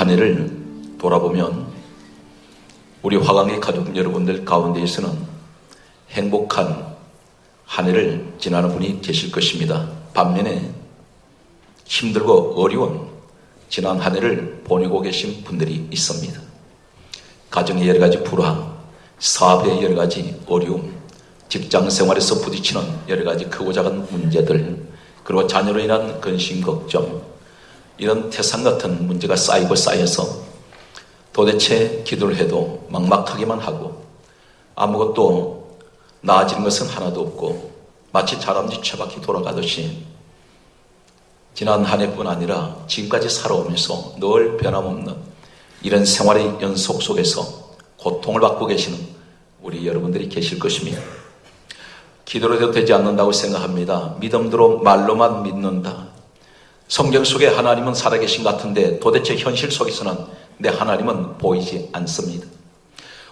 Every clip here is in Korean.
한 해를 돌아보면 우리 화강의 가족 여러분들 가운데에서는 행복한 한 해를 지나는 분이 계실 것입니다. 반면에 힘들고 어려운 지난 한 해를 보내고 계신 분들이 있습니다. 가정의 여러 가지 불화, 사업의 여러 가지 어려움, 직장 생활에서 부딪히는 여러 가지 크고 작은 문제들, 그리고 자녀로 인한 근심 걱정, 이런 태산 같은 문제가 쌓이고 쌓여서 도대체 기도를 해도 막막하기만 하고 아무것도 나아지는 것은 하나도 없고 마치 다람쥐 쳇바퀴 돌아가듯이 지난 한 해뿐 아니라 지금까지 살아오면서 늘 변함없는 이런 생활의 연속 속에서 고통을 받고 계시는 우리 여러분들이 계실 것입니다. 기도로 해도 되지 않는다고 생각합니다. 믿음으로 말로만 믿는다. 성경 속에 하나님은 살아계신 것 같은데 도대체 현실 속에서는 내 하나님은 보이지 않습니다.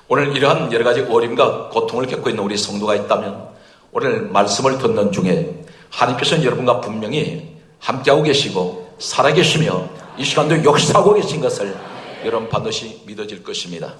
오늘 이러한 여러 가지 어려움과 고통을 겪고 있는 우리 성도가 있다면 오늘 말씀을 듣는 중에 하나님께서는 여러분과 분명히 함께하고 계시고 살아계시며 이 시간도 역사하고 계신 것을 여러분 반드시 믿어질 것입니다.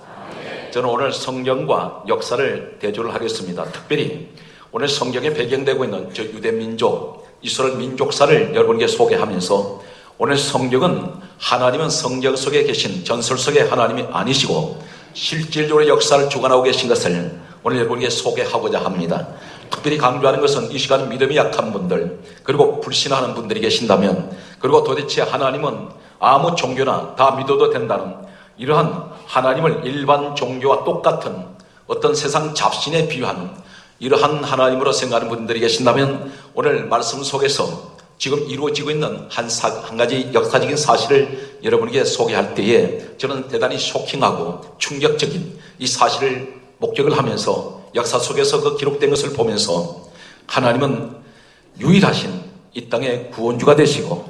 저는 오늘 성경과 역사를 대조를 하겠습니다. 특별히 오늘 성경에 배경되고 있는 저 유대민족, 이스라엘 민족사를 여러분께 소개하면서 오늘 성경은 하나님은 성경 속에 계신 전설 속의 하나님이 아니시고 실질적으로 역사를 주관하고 계신 것을 오늘 여러분께 소개하고자 합니다. 특별히 강조하는 것은 이 시간 믿음이 약한 분들, 그리고 불신하는 분들이 계신다면, 그리고 도대체 하나님은 아무 종교나 다 믿어도 된다는 이러한 하나님을 일반 종교와 똑같은 어떤 세상 잡신에 비유하는 이러한 하나님으로 생각하는 분들이 계신다면 오늘 말씀 속에서 지금 이루어지고 있는 한 가지 역사적인 사실을 여러분에게 소개할 때에 저는 대단히 쇼킹하고 충격적인 이 사실을 목격을 하면서 역사 속에서 그 기록된 것을 보면서 하나님은 유일하신 이 땅의 구원주가 되시고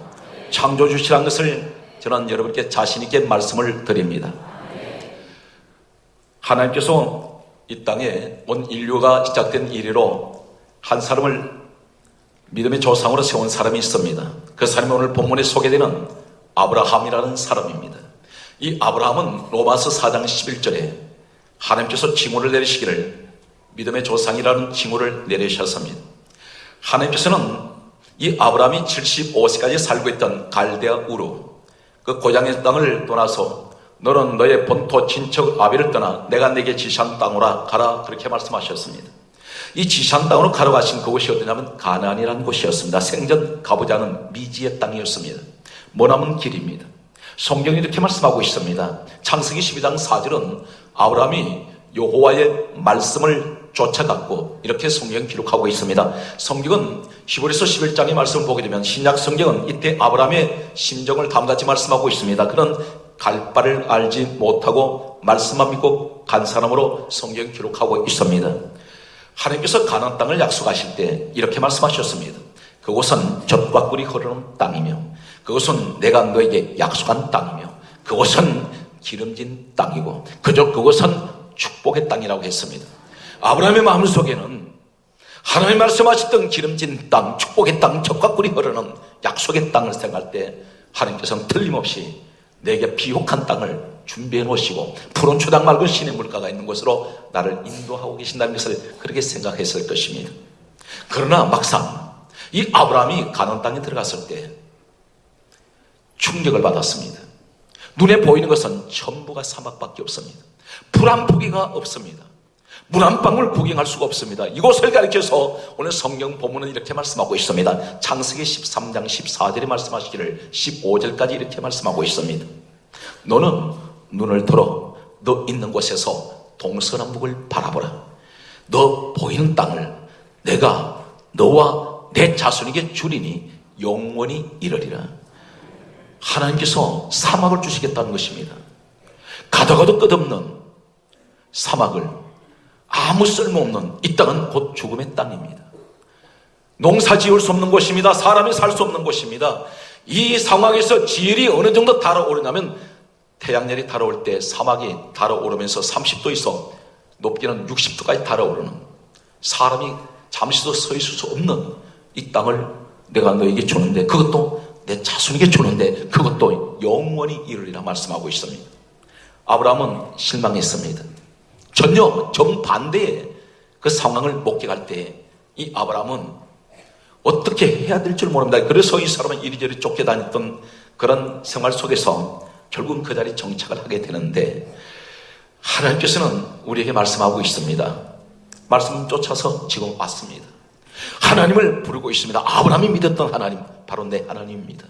창조주시라는 것을 저는 여러분께 자신있게 말씀을 드립니다. 하나님께서 이 땅에 온 인류가 시작된 이래로 한 사람을 믿음의 조상으로 세운 사람이 있습니다. 그 사람이 오늘 본문에 소개되는 아브라함이라는 사람입니다. 이 아브라함은 로마서 4장 11절에 하나님께서 징후를 내리시기를 믿음의 조상이라는 징후를 내리셨습니다. 하나님께서는 이 아브라함이 75세까지 살고 있던 갈대아 우르, 그 고향의 땅을 떠나서 너는 너의 본토 친척 아벨을 떠나 내가 내게 지시한 땅으로 가라, 그렇게 말씀하셨습니다. 이 지시한 땅으로 가러 가신 그곳이 어디냐면 가나안이라는 곳이었습니다. 생전 가보지 않은 미지의 땅이었습니다. 머나먼 길입니다. 성경이 이렇게 말씀하고 있습니다. 창세기 12장 4절은 아브라함이 여호와의 말씀을 쫓아갔고 이렇게 성경 기록하고 있습니다. 성경은 히브리서 11장의 말씀을 보게 되면 신약 성경은 이때 아브라함의 심정을 다음같이 말씀하고 있습니다. 그는 갈 바를 알지 못하고 말씀만 믿고 간 사람으로 성경 기록하고 있습니다. 하나님께서 가나안 땅을 약속하실 때 이렇게 말씀하셨습니다. 그곳은 젖과 꿀이 흐르는 땅이며 그것은 내가 너에게 약속한 땅이며 그곳은 기름진 땅이고 그곳은 축복의 땅이라고 했습니다. 아브라함의 마음속에는 하나님 말씀하셨던 기름진 땅, 축복의 땅, 젖과 꿀이 흐르는 약속의 땅을 생각할 때 하나님께서는 틀림없이 내게 비옥한 땅을 준비해 놓으시고 푸른 초당 맑은 신의 물가가 있는 곳으로 나를 인도하고 계신다는 것을 그렇게 생각했을 것입니다. 그러나 막상 이 아브라함이 가나안 땅에 들어갔을 때 충격을 받았습니다. 눈에 보이는 것은 전부가 사막밖에 없습니다. 불 한 포기가 없습니다. 물 한 방울 구경할 수가 없습니다. 이곳을 가리켜서 오늘 성경 본문은 이렇게 말씀하고 있습니다. 창세기 13장 14절에 말씀하시기를 15절까지 이렇게 말씀하고 있습니다. 너는 눈을 들어 너 있는 곳에서 동서남북을 바라보라. 너 보이는 땅을 내가 너와 내 자손에게 주리니 영원히 이르리라. 하나님께서 사막을 주시겠다는 것입니다. 가다가도 끝없는 사막을, 아무 쓸모없는 이 땅은 곧 죽음의 땅입니다. 농사 지을 수 없는 곳입니다. 사람이 살 수 없는 곳입니다. 이 상황에서 지열이 어느 정도 달아오르냐면 태양열이 달아올 때 사막이 달아오르면서 30도에서 높게는 60도까지 달아오르는, 사람이 잠시도 서 있을 수 없는 이 땅을 내가 너에게 주는데 그것도 내 자손에게 주는데 그것도 영원히 이르리라 말씀하고 있습니다. 아브라함은 실망했습니다. 전혀 정반대의 그 상황을 목격할 때 이 아브라함은 어떻게 해야 될 줄 모릅니다. 그래서 이 사람은 이리저리 쫓겨다녔던 그런 생활 속에서 결국은 그 자리에 정착을 하게 되는데, 하나님께서는 우리에게 말씀하고 있습니다. 말씀 쫓아서 지금 왔습니다. 하나님을 부르고 있습니다. 아브라함이 믿었던 하나님, 바로 내 하나님입니다.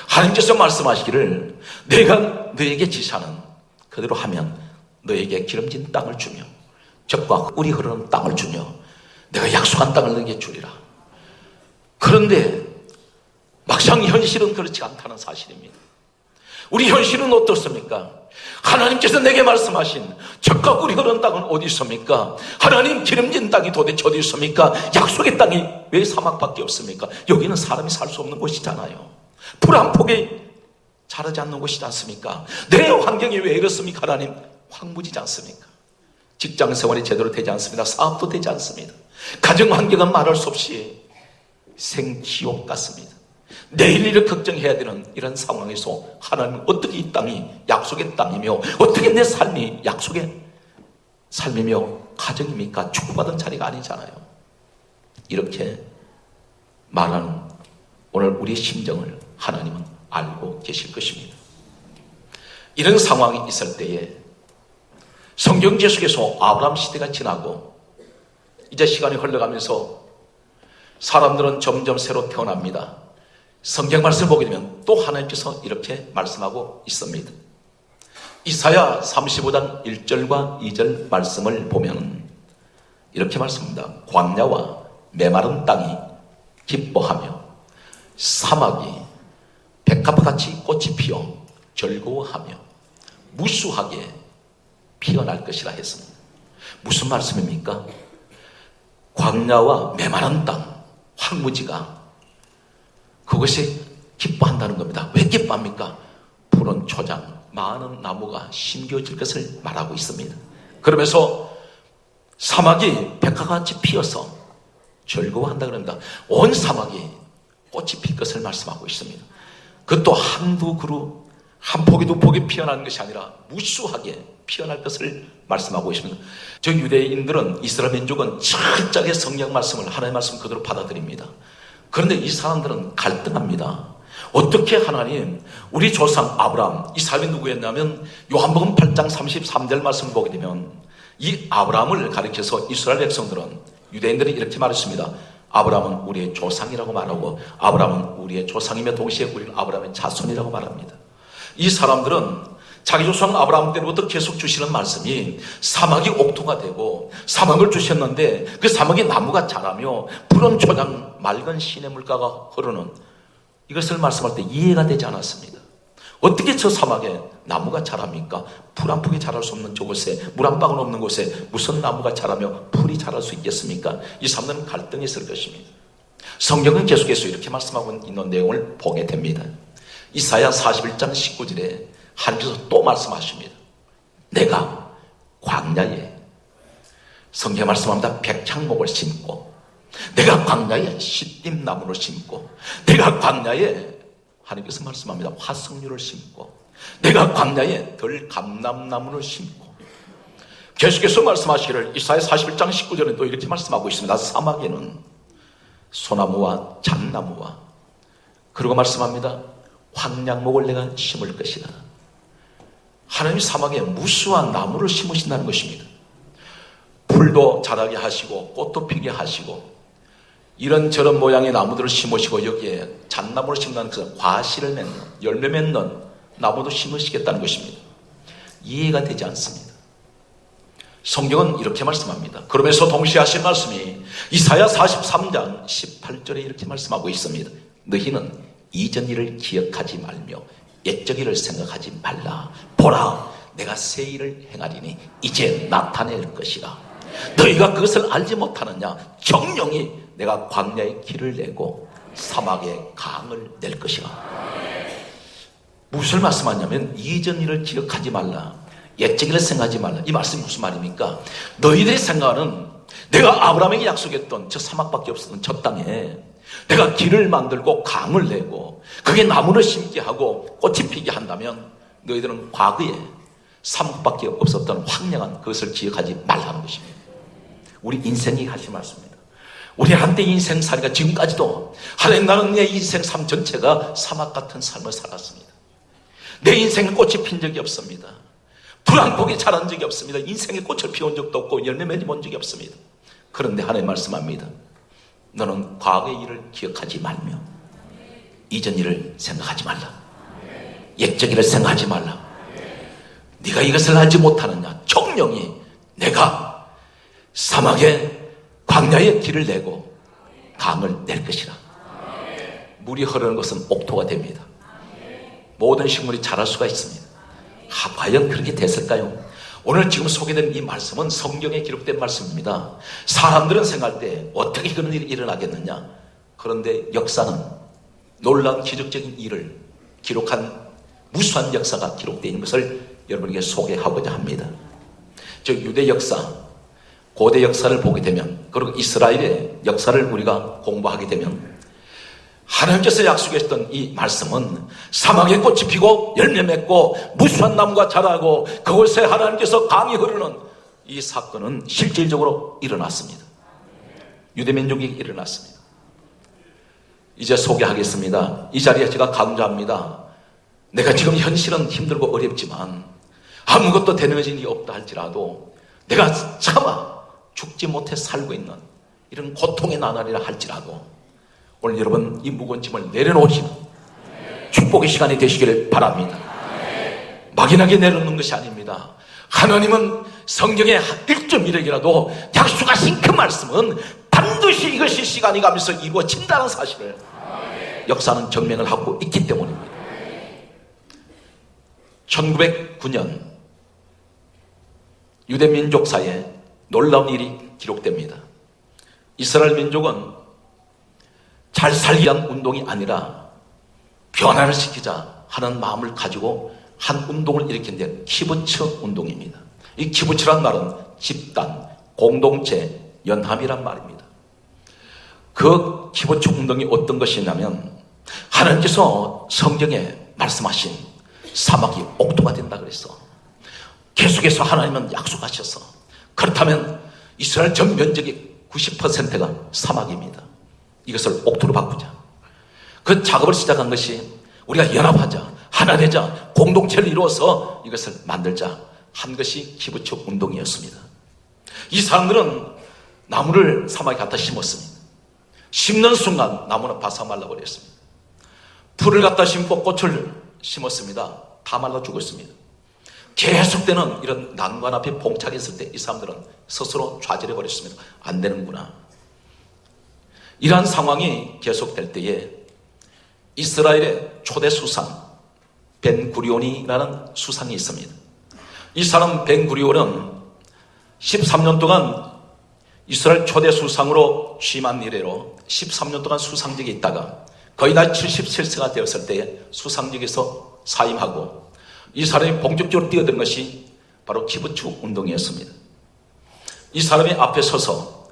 하나님께서 말씀하시기를 내가 너에게 지시하는 그대로 하면 너에게 기름진 땅을 주며 젖과 꿀이 흐르는 땅을 주며 내가 약속한 땅을 너에게 주리라. 그런데 막상 현실은 그렇지 않다는 사실입니다. 우리 현실은 어떻습니까? 하나님께서 내게 말씀하신 젖과 꿀이 흐르는 땅은 어디 있습니까? 하나님, 기름진 땅이 도대체 어디 있습니까? 약속의 땅이 왜 사막밖에 없습니까? 여기는 사람이 살 수 없는 곳이잖아요. 풀 한 폭에 자라지 않는 곳이지 않습니까? 내 환경이 왜 이렇습니까? 하나님, 황무지지 않습니까? 직장 생활이 제대로 되지 않습니다. 사업도 되지 않습니다. 가정 환경은 말할 수 없이 생지옥 같습니다. 내일 일을 걱정해야 되는 이런 상황에서 하나님, 어떻게 이 땅이 약속의 땅이며 어떻게 내 삶이 약속의 삶이며 가정입니까? 축복받은 자리가 아니잖아요. 이렇게 말하는 오늘 우리의 심정을 하나님은 알고 계실 것입니다. 이런 상황이 있을 때에 성경제 속에서 아브라함 시대가 지나고 이제 시간이 흘러가면서 사람들은 점점 새로 태어납니다. 성경 말씀을 보게 되면 또 하나님께서 이렇게 말씀하고 있습니다. 이사야 35장 1절과 2절 말씀을 보면 이렇게 말씀합니다. 광야와 메마른 땅이 기뻐하며 사막이 백합같이 꽃이 피어 즐거워하며 무수하게 피어날 것이라 했습니다. 무슨 말씀입니까? 광야와 메마른 땅, 황무지가 그것이 기뻐한다는 겁니다. 왜 기뻐합니까? 푸른 초장, 많은 나무가 심겨질 것을 말하고 있습니다. 그러면서 사막이 백합같이 피어서 즐거워한다 그럽니다. 온 사막이 꽃이 필 것을 말씀하고 있습니다. 그것도 한두 그루, 한 포기 두 포기 피어나는 것이 아니라 무수하게 피어날 것을 말씀하고 있습니다. 저 유대인들은, 이스라엘 민족은 철저하게 성경 말씀을, 하나님의 말씀 그대로 받아들입니다. 그런데 이 사람들은 갈등합니다. 어떻게 하나님, 우리 조상 아브라함, 이 사람이 누구였냐면 요한복음 8장 33절 말씀을 보게 되면 이 아브라함을 가리켜서 이스라엘 백성들은, 유대인들이 이렇게 말했습니다. 아브라함은 우리의 조상이라고 말하고 아브라함은 우리의 조상이며 동시에 우리는 아브라함의 자손이라고 말합니다. 이 사람들은 자기 조상 아브라함 때부터 계속 주시는 말씀이 사막이 옥토가 되고 사막을 주셨는데 그 사막에 나무가 자라며 푸른 초장, 맑은 시내 물가가 흐르는 이것을 말씀할 때 이해가 되지 않았습니다. 어떻게 저 사막에 나무가 자랍니까? 풀 한 폭이 자랄 수 없는 저곳에, 물 한 방울 없는 곳에 무슨 나무가 자라며 풀이 자랄 수 있겠습니까? 이 사람들은 갈등했을 것입니다. 성경은 계속해서 이렇게 말씀하고 있는 내용을 보게 됩니다. 이사야 41장 19절에 하나님께서 또 말씀하십니다. 내가 광야에, 성경 말씀합니다. 백향목을 심고, 내가 광야에 시띠나무를 심고, 내가 광야에, 하나님께서 말씀합니다. 화석류를 심고, 내가 광야에 들감람나무를 심고, 계속해서 말씀하시기를 이사야 41장 19절에 또 이렇게 말씀하고 있습니다. 사막에는 소나무와 잣나무와, 그리고 말씀합니다. 황량목을 내가 심을 것이다. 하나님이 사막에 무수한 나무를 심으신다는 것입니다. 풀도 자라게 하시고 꽃도 피게 하시고 이런저런 모양의 나무들을 심으시고 여기에 잣나무를 심는 그 과실을 맺는, 열매 맺는 나무도 심으시겠다는 것입니다. 이해가 되지 않습니다. 성경은 이렇게 말씀합니다. 그러면서 동시에 하신 말씀이 이사야 43장 18절에 이렇게 말씀하고 있습니다. 너희는 이전 일을 기억하지 말며 옛적 일을 생각하지 말라. 보라, 내가 새 일을 행하리니 이제 나타낼 것이라. 너희가 그것을 알지 못하느냐? 정령이 내가 광야에 길을 내고 사막에 강을 낼 것이라. 무엇을 말씀하냐면 이전 일을 기억하지 말라, 옛적 일을 생각하지 말라. 이 말씀이 무슨 말입니까? 너희들의 생각은 내가 아브라함에게 약속했던 저 사막밖에 없었던 저 땅에 내가 길을 만들고 강을 내고 그게 나무를 심게 하고 꽃이 피게 한다면 너희들은 과거에 삼국밖에 없었던 황량한 그것을 기억하지 말라는 것입니다. 우리 인생이 하신 말씀입니다. 우리 한때 인생살이가 지금까지도 하나님, 나는 내 인생 삶 전체가 사막 같은 삶을 살았습니다. 내 인생에 꽃이 핀 적이 없습니다. 불안복이 자란 적이 없습니다. 인생에 꽃을 피운 적도 없고 열매 맺어본 적이 없습니다. 그런데 하나님 말씀합니다. 너는 과거의 일을 기억하지 말며 이전 일을 생각하지 말라. 옛적 일을 생각하지 말라. 네가 이것을 알지 못하느냐? 정령이 내가 사막에 광야에 길을 내고 강을 낼 것이라. 물이 흐르는 것은 옥토가 됩니다. 모든 식물이 자랄 수가 있습니다. 과연 그렇게 됐을까요? 오늘 지금 소개된 이 말씀은 성경에 기록된 말씀입니다. 사람들은 생각할 때 어떻게 그런 일이 일어나겠느냐? 그런데 역사는 놀라운 기적적인 일을 기록한 무수한 역사가 기록되어 있는 것을 여러분에게 소개하고자 합니다. 즉 유대 역사, 고대 역사를 보게 되면, 그리고 이스라엘의 역사를 우리가 공부하게 되면 하나님께서 약속했던 이 말씀은 사막에 꽃이 피고 열매 맺고 무수한 나무가 자라고 그곳에 하나님께서 강이 흐르는 이 사건은 실질적으로 일어났습니다. 유대민족이 일어났습니다. 이제 소개하겠습니다. 이 자리에 제가 강조합니다. 내가 지금 현실은 힘들고 어렵지만 아무것도 되는 일이 없다 할지라도 내가 차마 죽지 못해 살고 있는 이런 고통의 나날이라 할지라도 오늘 여러분 이 무거운 짐을 내려놓으시는 축복의 시간이 되시기를 바랍니다. 막연하게 내려놓는 것이 아닙니다. 하나님은 성경의 1.1억이라도 약속하신 그 말씀은 반드시 이것이 시간이 가면서 이루어진다는 사실을 역사는 증명을 하고 있기 때문입니다. 1909년 유대 민족사에 놀라운 일이 기록됩니다. 이스라엘 민족은 잘 살기 위한 운동이 아니라 변화를 시키자 하는 마음을 가지고 한 운동을 일으킨데 키부츠 운동입니다. 이 키부츠란 말은 집단, 공동체, 연합이란 말입니다. 그 키부츠 운동이 어떤 것이냐면 하나님께서 성경에 말씀하신 사막이 옥토가 된다 그랬어. 계속해서 하나님은 약속하셔서 그렇다면 이스라엘 전 면적의 90%가 사막입니다. 이것을 옥토로 바꾸자. 그 작업을 시작한 것이 우리가 연합하자, 하나 되자, 공동체를 이루어서 이것을 만들자 한 것이 키부츠 운동이었습니다. 이 사람들은 나무를 사막에 갖다 심었습니다. 심는 순간 나무는 바싹 말라버렸습니다. 풀을 갖다 심고 꽃을 심었습니다. 다 말라 죽었습니다. 계속되는 이런 난관 앞에 봉착했을 때 이 사람들은 스스로 좌절해 버렸습니다. 안 되는구나. 이러한 상황이 계속될 때에 이스라엘의 초대 수상 벤구리온이라는 수상이 있습니다. 이 사람 벤구리온은 13년 동안 이스라엘 초대 수상으로 취임한 이래로 13년 동안 수상직에 있다가 거의 다 77세가 되었을 때에 수상직에서 사임하고 이 사람이 본격적으로 뛰어든 것이 바로 키부츠 운동이었습니다. 이 사람이 앞에 서서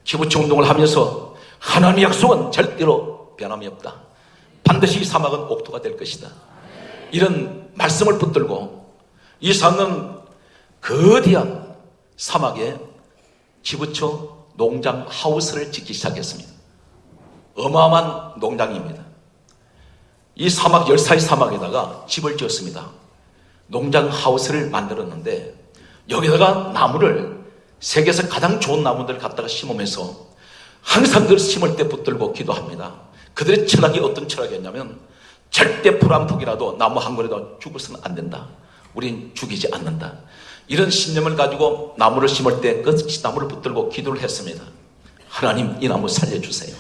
키부츠 운동을 하면서 하나님의 약속은 절대로 변함이 없다. 반드시 이 사막은 옥토가 될 것이다. 이런 말씀을 붙들고 이 사람은 거대한 사막에 키부츠 농장 하우스를 짓기 시작했습니다. 어마어마한 농장입니다. 이 사막, 열사의 사막에다가 집을 지었습니다. 농장 하우스를 만들었는데 여기다가 나무를 세계에서 가장 좋은 나무들을 갖다가 심으면서 항상 그걸 심을 때 붙들고 기도합니다. 그들의 철학이 어떤 철학이었냐면 절대 불 한 푼이라도 나무 한 그루라도 죽어서는 안 된다. 우린 죽이지 않는다. 이런 신념을 가지고 나무를 심을 때 그 나무를 붙들고 기도를 했습니다. 하나님 이 나무 살려주세요.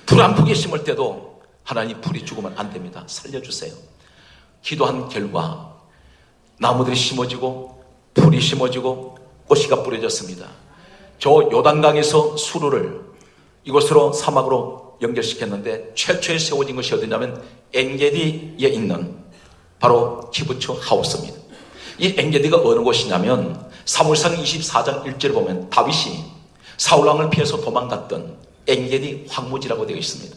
불 한 푼에 심을 때도 하나님 불이 죽으면 안 됩니다. 살려주세요. 기도한 결과 나무들이 심어지고 풀이 심어지고 꽃이가 뿌려졌습니다. 저 요단강에서 수로를 이곳으로 사막으로 연결시켰는데 최초에 세워진 것이 어디냐면 엔게디에 있는 바로 키부츠 하우스입니다. 이 엔게디가 어느 곳이냐면 사무엘상 24장 1절에 보면 다윗이 사울왕을 피해서 도망갔던 엔게디 황무지라고 되어 있습니다.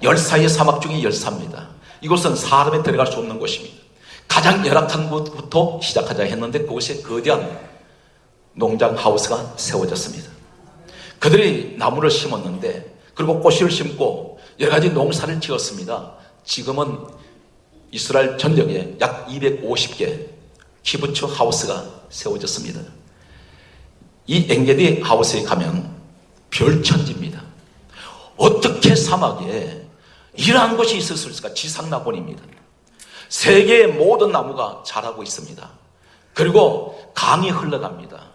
14의 사막 중에 14입니다. 이곳은 사람이 들어갈 수 없는 곳입니다. 가장 열악한 곳부터 시작하자 했는데 그곳에 거대한 농장 하우스가 세워졌습니다. 그들이 나무를 심었는데, 그리고 꽃을 심고 여러 가지 농사를 지었습니다. 지금은 이스라엘 전역에 약 250개 키부츠 하우스가 세워졌습니다. 이 엔게디 하우스에 가면 별천지입니다. 어떻게 사막에 이러한 것이 있었을까? 지상낙원입니다. 세계의 모든 나무가 자라고 있습니다. 그리고 강이 흘러갑니다.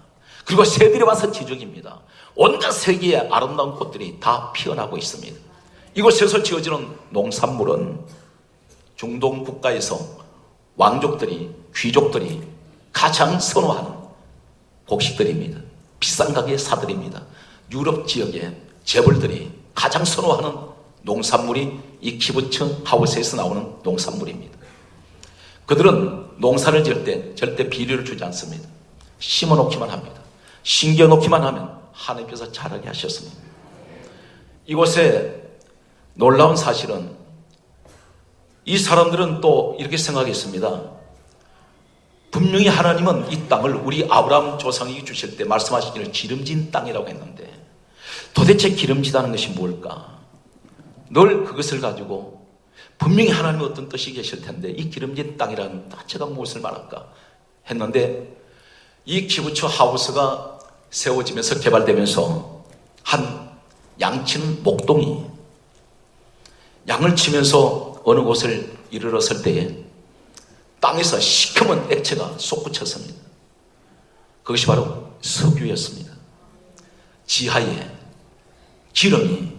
그리고 새들이 와서 지적입니다. 온갖 세계의 아름다운 꽃들이 다 피어나고 있습니다. 이곳에서 지어지는 농산물은 중동 국가에서 왕족들이, 귀족들이 가장 선호하는 곡식들입니다. 비싼 가격에 사들입니다. 유럽 지역의 재벌들이 가장 선호하는 농산물이 이 키부츠 하우스에서 나오는 농산물입니다. 그들은 농사를 지을 때 절대 비료를 주지 않습니다. 심어놓기만 합니다. 심겨놓기만 하면 하나님께서 자라게 하셨습니다. 이곳에 놀라운 사실은 이 사람들은 또 이렇게 생각했습니다. 분명히 하나님은 이 땅을 우리 아브라함 조상에게 주실 때 말씀하시기를 기름진 땅이라고 했는데, 도대체 기름지다는 것이 뭘까? 늘 그것을 가지고 분명히 하나님의 어떤 뜻이 계실 텐데 이 기름진 땅이라는 자체가 무엇을 말할까 했는데, 이 키부츠 하우스가 세워지면서 개발되면서 한 양치는 목동이 양을 치면서 어느 곳을 이르렀을 때에 땅에서 시커먼 액체가 솟구쳤습니다. 그것이 바로 석유였습니다. 지하에 기름이,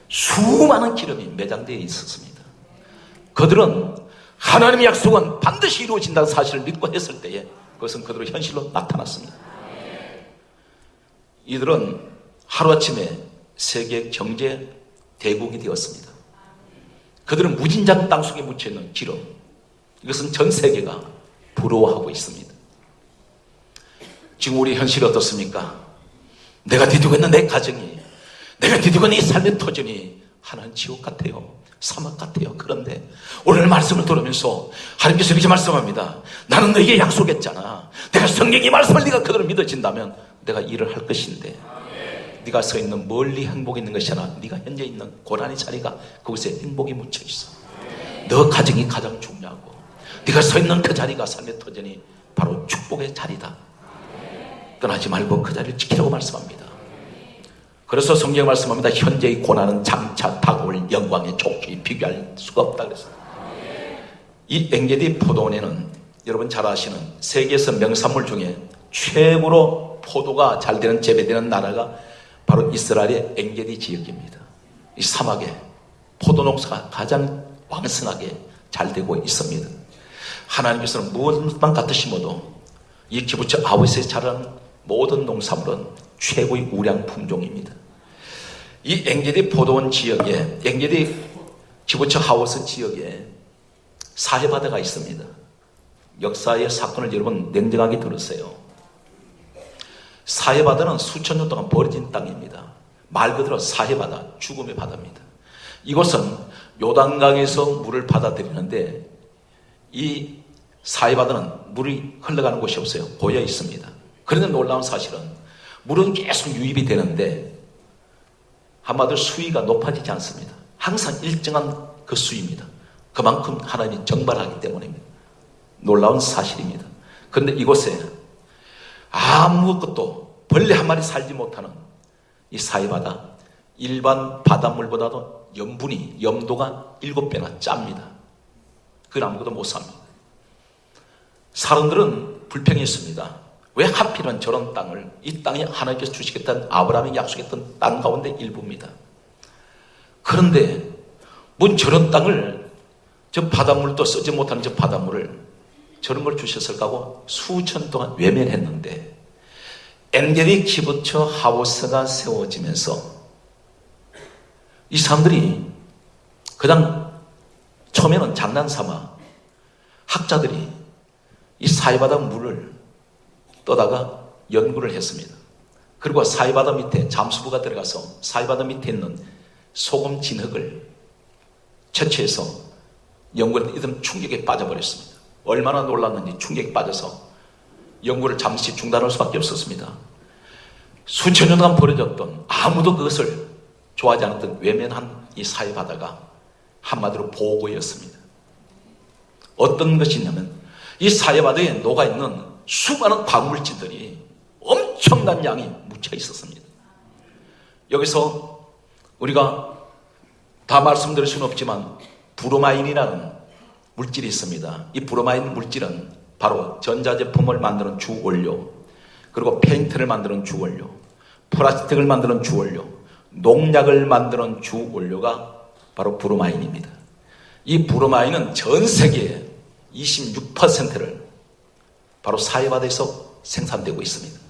수많은 기름이 매장되어 있었습니다. 그들은 하나님의 약속은 반드시 이루어진다는 사실을 믿고 했을 때에 그것은 그들의 현실로 나타났습니다. 이들은 하루아침에 세계 경제 대국이 되었습니다. 그들은 무진장 땅속에 묻혀있는 기름, 이것은 전 세계가 부러워하고 있습니다. 지금 우리 현실이 어떻습니까? 내가 뒤지고 있는 내 가정이, 내가 뒤지고 있는 이 삶의 터전이 하나는 지옥 같아요. 사막 같아요. 그런데 오늘 말씀을 들으면서 하나님께서 이렇게 말씀합니다. 나는 너에게 약속했잖아. 내가 성경의 말씀을 네가 그대로 믿어진다면 내가 일을 할 것인데, 네가 서 있는 멀리 행복이 있는 것이 아니라 네가 현재 있는 고난의 자리가 그곳에 행복이 묻혀 있어. 너 가정이 가장 중요하고 네가 서 있는 그 자리가 삶의 터전이 바로 축복의 자리다. 떠나지 말고 그 자리를 지키라고 말씀합니다. 그래서 성경이 말씀합니다. 현재의 고난은 장차 다가올 영광의 족속이 비교할 수가 없다 그랬어요. 이 엔게디 포도원에는 여러분 잘 아시는 세계에서 명산물 중에 최고로 포도가 잘 되는, 재배되는 나라가 바로 이스라엘의 엔게디 지역입니다. 이 사막에 포도 농사가 가장 왕성하게 잘 되고 있습니다. 하나님께서는 무엇만 갖다 심어도 이 키부츠 하우스에서 자라는 모든 농산물은 최고의 우량 품종입니다. 이 엔게디 포도원 지역에, 엔게디 키부츠 하우스 지역에 사해바다가 있습니다. 역사의 사건을 여러분 냉정하게 들으세요. 사해바다는 수천 년 동안 버려진 땅입니다. 말 그대로 사해바다, 죽음의 바다입니다. 이곳은 요단강에서 물을 받아들이는데 이 사해바다는 물이 흘러가는 곳이 없어요. 고여 있습니다. 그런데 놀라운 사실은 물은 계속 유입이 되는데 한마디로 수위가 높아지지 않습니다. 항상 일정한 그 수위입니다. 그만큼 하나님이 정발하기 때문입니다. 놀라운 사실입니다. 그런데 이곳에 아무것도 벌레 한 마리 살지 못하는 이 사해바다, 일반 바닷물보다도 염도가 7배나 짭니다. 그건 아무것도 못 삽니다. 사람들은 불평했습니다. 왜 하필은 저런 땅을, 이 땅이 하나님께서 주시겠다는 아브라함이 약속했던 땅 가운데 일부입니다. 그런데 뭔 저런 땅을, 저 바닷물도 쓰지 못하는 저 바닷물을 저런 걸 주셨을까 하고 수천 동안 외면했는데, 엔게디 키부츠 하우스가 세워지면서 이 사람들이 그냥 처음에는 장난삼아 학자들이 이 사해바다 물을 떠다가 연구를 했습니다. 그리고 사이바다 밑에 잠수부가 들어가서 사이바다 밑에 있는 소금 진흙을 채취해서 연구를 이런 충격에 빠져버렸습니다. 얼마나 놀랐는지 충격에 빠져서 연구를 잠시 중단할 수밖에 없었습니다. 수천 년 동안 벌어졌던, 아무도 그것을 좋아하지 않았던 외면한 이 사이바다가 한마디로 보고였습니다. 어떤 것이 있냐면 이 사이바다에 녹아있는 수많은 광물질들이 엄청난 양이 묻혀 있었습니다. 여기서 우리가 다 말씀드릴 수는 없지만 브로마인이라는 물질이 있습니다. 이 브로마인 물질은 바로 전자제품을 만드는 주원료, 그리고 페인트를 만드는 주원료, 플라스틱을 만드는 주원료, 농약을 만드는 주원료가 바로 브로마인입니다. 이 브로마인은 전 세계의 26%를 바로 사이바다에서 생산되고 있습니다.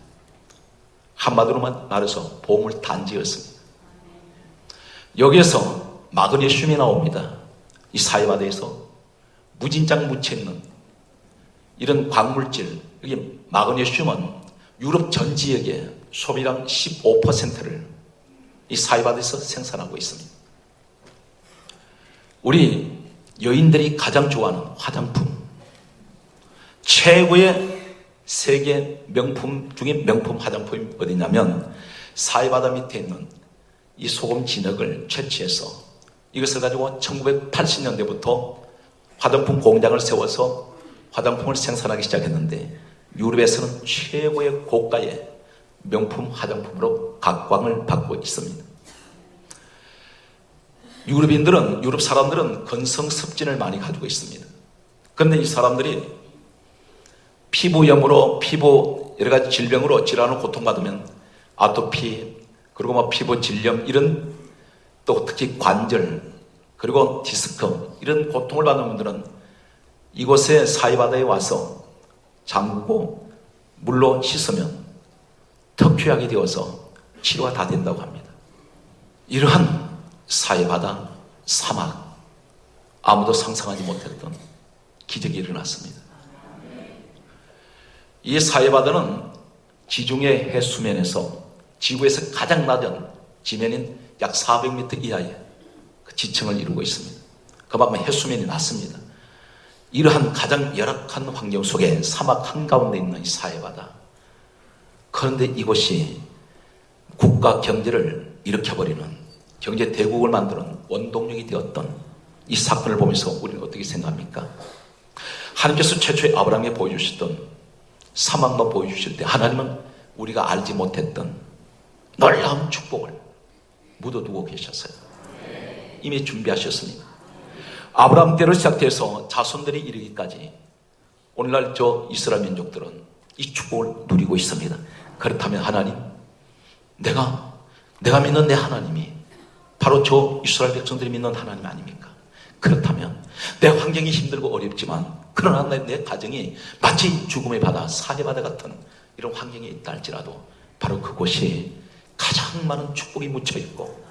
한마디로만 말해서 보물 단지였습니다. 여기에서 마그네슘이 나옵니다. 이 사이바다에서 무진장 묻혀있는 이런 광물질, 여기 마그네슘은 유럽 전 지역의 소비량 15%를 이 사이바다에서 생산하고 있습니다. 우리 여인들이 가장 좋아하는 화장품, 최고의 세계 명품 중에 명품 화장품이 어디냐면 사이바다 밑에 있는 이 소금 진흙을 채취해서 이것을 가지고 1980년대부터 화장품 공장을 세워서 화장품을 생산하기 시작했는데 유럽에서는 최고의 고가의 명품 화장품으로 각광을 받고 있습니다. 유럽 사람들은 건성습진을 많이 가지고 있습니다. 그런데 이 사람들이 피부염으로, 여러 가지 질병으로 질환을 고통받으면 아토피, 그리고 피부 질염, 이런, 또 특히 관절, 그리고 디스크, 이런 고통을 받는 분들은 이곳에 사이바다에 와서 잠그고 물로 씻으면 턱취약이 되어서 치료가 다 된다고 합니다. 이러한 사이바다, 사막, 아무도 상상하지 못했던 기적이 일어났습니다. 이 사이바다는 지중해 해수면에서 지구에서 가장 낮은 지면인 약 400m 이하의 그 지층을 이루고 있습니다. 그만큼 해수면이 낮습니다. 이러한 가장 열악한 환경 속에 사막 한가운데 있는 이 사이바다. 그런데 이곳이 국가 경제를 일으켜버리는, 경제 대국을 만드는 원동력이 되었던 이 사건을 보면서 우리는 어떻게 생각합니까? 하나님께서 최초에 아브라함에게 보여주셨던 사막만 보여주실 때 하나님은 우리가 알지 못했던 놀라운 축복을 묻어두고 계셨어요. 이미 준비하셨습니다. 아브라함 때로 시작해서 자손들이 이르기까지 오늘날 저 이스라엘 민족들은 이 축복을 누리고 있습니다. 그렇다면 하나님, 내가 믿는 내 하나님이 바로 저 이스라엘 백성들이 믿는 하나님 아닙니까? 그렇다면 내 환경이 힘들고 어렵지만 그러나 내 가정이 마치 죽음의 바다, 사해바다 같은 이런 환경이 있다 할지라도 바로 그곳이 가장 많은 축복이 묻혀있고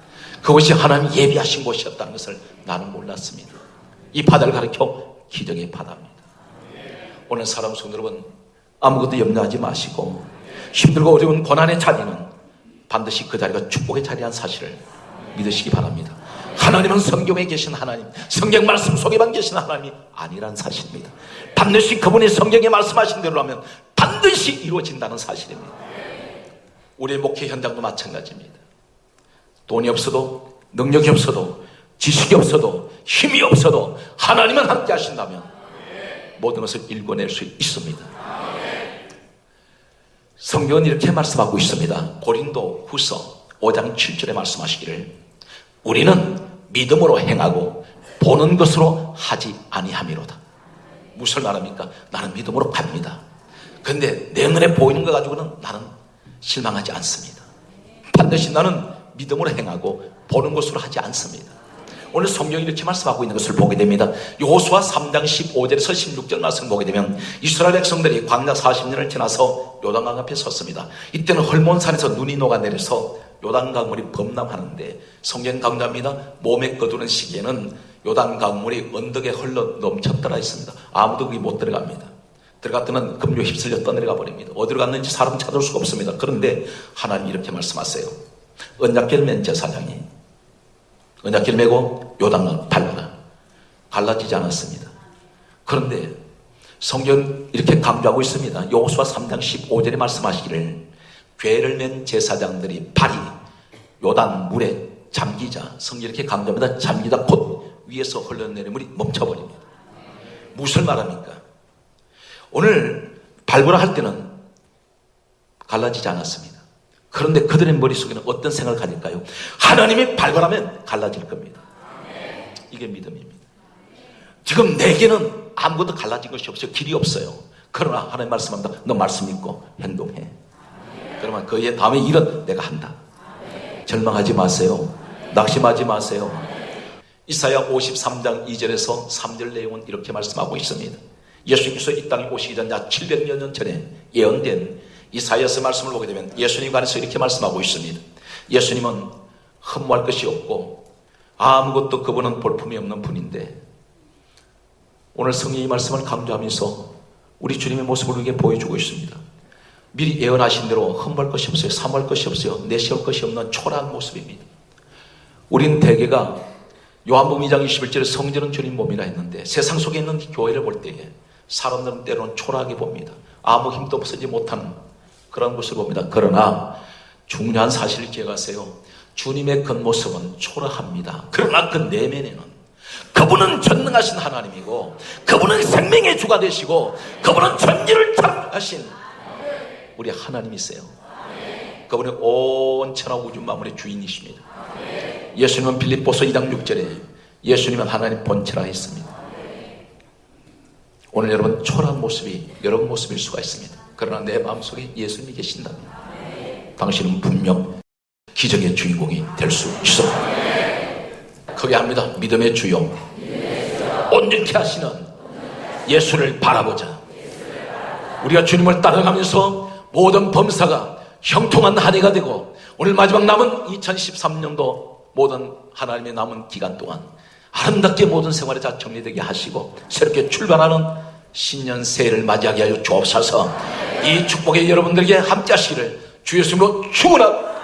그것이 하나님 예비하신 곳이었다는 것을 나는 몰랐습니다. 이 바다를 가리켜 기적의 바다입니다. 오늘 사랑 성도 여러분, 아무것도 염려하지 마시고 힘들고 어려운 고난의 자리는 반드시 그 자리가 축복의 자리라는 사실을 믿으시기 바랍니다. 하나님은 성경에 계신 하나님, 성경 말씀 속에만 계신 하나님이 아니란 사실입니다. 반드시 그분이 성경에 말씀하신 대로 하면 반드시 이루어진다는 사실입니다. 우리의 목회 현장도 마찬가지입니다. 돈이 없어도, 능력이 없어도, 지식이 없어도, 힘이 없어도 하나님은 함께 하신다면 모든 것을 일궈낼 수 있습니다. 성경은 이렇게 말씀하고 있습니다. 고린도 후서 5장 7절에 말씀하시기를 우리는 믿음으로 행하고 보는 것으로 하지 아니함이로다. 무슨 말합니까? 나는 믿음으로 갑니다. 그런데 내 눈에 보이는 것 가지고는 나는 실망하지 않습니다. 반드시 나는 믿음으로 행하고 보는 것으로 하지 않습니다. 오늘 성경이 이렇게 말씀하고 있는 것을 보게 됩니다. 여호수아 3장 15절에서 16절 말씀을 보게 되면 이스라엘 백성들이 광야 40년을 지나서 요단강 앞에 섰습니다. 이때는 헐몬산에서 눈이 녹아내려서 요단강물이 범람하는데 성경 강조합니다. 몸에 거두는 시기에는 요단강물이 언덕에 흘러 넘쳤더라 했습니다. 아무도 거기 못 들어갑니다. 들어갔더니 급류 휩쓸려 떠내려가 버립니다. 어디로 갔는지 사람 찾을 수가 없습니다. 그런데 하나님 이렇게 말씀하세요. 언약궤를 맨 제사장이 언약궤를 메고 요단을 밟아라. 갈라지지 않았습니다. 그런데 성경 이렇게 강조하고 있습니다. 여호수아 3장 15절에 말씀하시기를 궤를 맨 제사장들이 발이 요단 물에 잠기자, 성경 이렇게 강조합니다. 잠기다 곧 위에서 흘러내리는 물이 멈춰버립니다. 무엇을 말합니까? 오늘 발굴을 할 때는 갈라지지 않았습니다. 그런데 그들의 머릿속에는 어떤 생각을 가질까요? 하나님이 발굴하면 갈라질 겁니다. 이게 믿음입니다. 지금 내게는 아무것도 갈라진 것이 없어요. 길이 없어요. 그러나 하나님 말씀합니다. 너 말씀 믿고 행동해. 그러면 그의 다음에 일은 내가 한다. 절망하지 마세요. 낙심하지 마세요. 이사야 53장 2절에서 3절 내용은 이렇게 말씀하고 있습니다. 예수님께서 이 땅에 오시기 전 약 700여 년 전에 예언된 이사야서 말씀을 보게 되면 예수님 관해서 이렇게 말씀하고 있습니다. 예수님은 흠모할 것이 없고 아무것도 그분은 볼품이 없는 분인데 오늘 성령의 말씀을 강조하면서 우리 주님의 모습을 우리에게 보여주고 있습니다. 미리 예언하신 대로 흠모할 것이 없어요. 사모할 것이 없어요. 내세울 것이 없는 초라한 모습입니다. 우리는 대개가 요한복음 2장 21절에 성전은 주님 몸이라 했는데 세상 속에 있는 교회를 볼 때에 사람들은 때로는 초라하게 봅니다. 아무 힘도 없어지지 못하는 그런 것을 봅니다. 그러나 중요한 사실을 기억하세요. 주님의 겉모습은 초라합니다. 그러나 그 내면에는 그분은 전능하신 하나님이고 그분은 생명의 주가 되시고 그분은 천지를 창조하신 우리 하나님이세요. 그분은 온 천하 우주 만물의 주인이십니다. 예수님은 빌립보서 2장 6절에 예수님은 하나님 본체라 했습니다. 오늘 여러분 초라한 모습이 여러분 모습일 수가 있습니다. 그러나 내 마음속에 예수님이 계신다면 당신은 분명 기적의 주인공이 될 수 있습니다. 크게 합니다. 믿음의 주요 온전케 하시는 예수를 바라보자. 우리가 주님을 따라가면서 모든 범사가 형통한 한 해가 되고 오늘 마지막 남은 2013년도 모든 하나님의 남은 기간 동안 아름답게 모든 생활에 다 정리되게 하시고 새롭게 출발하는 신년 새해를 맞이하게 하여 주옵소서. 이 축복에 여러분들에게 함께 하시기를 주 예수님으로 축원합니다.